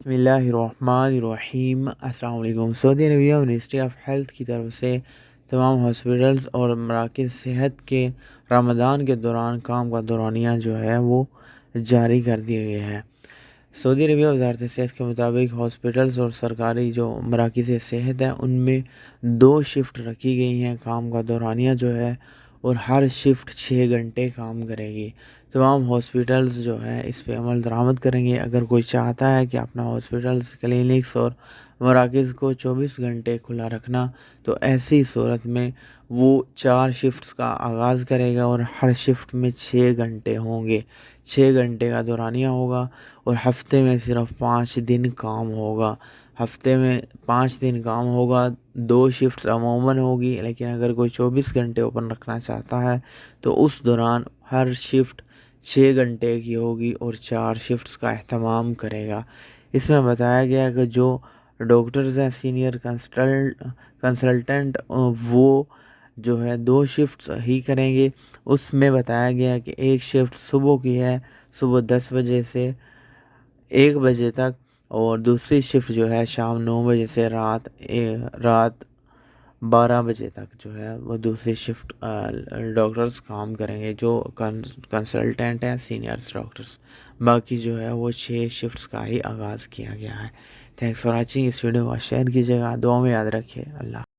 بسم اللہ الرحمن الرحیم۔ السلام علیکم۔ سعودی عربیہ منسٹری آف ہیلتھ کی طرف سے تمام ہاسپٹلز اور مراکز صحت کے رمضان کے دوران کام کا دورانیہ جو ہے وہ جاری کر دیا گیا ہے۔ سعودی عربیہ وزارت صحت کے مطابق ہاسپٹلز اور سرکاری جو مراکز صحت ہیں ان میں 2 شفٹ رکھی گئی ہیں۔ کام کا دورانیہ جو ہے اور ہر شفٹ 6 گھنٹے کام کرے گی۔ تمام ہاسپٹلز جو ہے اس پہ عمل درآمد کریں گے۔ اگر کوئی چاہتا ہے کہ اپنا ہاسپٹلز، کلینکس اور مراکز کو 24 گھنٹے کھلا رکھنا تو ایسی صورت میں وہ 4 شفٹس کا آغاز کرے گا اور ہر شفٹ میں 6 گھنٹے ہوں گے۔ 6 گھنٹے کا دورانیہ ہوگا اور ہفتے میں صرف 5 دن کام ہوگا۔ ہفتے میں 5 دن کام ہوگا، 2 شفٹ عموماً ہوگی، لیکن اگر کوئی 24 گھنٹے اوپن رکھنا چاہتا ہے تو اس دوران ہر شفٹ 6 گھنٹے کی ہوگی اور 4 شفٹس کا اہتمام کرے گا۔ اس میں بتایا گیا کہ جو ڈاکٹرز ہیں، سینئر کنسلٹنٹ، وہ جو ہے 2 شفٹس ہی کریں گے۔ اس میں بتایا گیا کہ ایک شفٹ صبح کی ہے، صبح 10 بجے سے 1 بجے تک، اور دوسری شفٹ جو ہے شام 9 بجے سے رات 12 بجے تک جو ہے وہ دوسری شفٹ ڈاکٹرز کام کریں گے جو کنسلٹنٹ ہیں، سینئرز ڈاکٹرز۔ باقی جو ہے وہ 6 شفٹس کا ہی آغاز کیا گیا ہے۔ Thanks for watching. اس ویڈیو کو شیئر کیجیے گا، دعاؤں میں یاد رکھیے۔ اللہ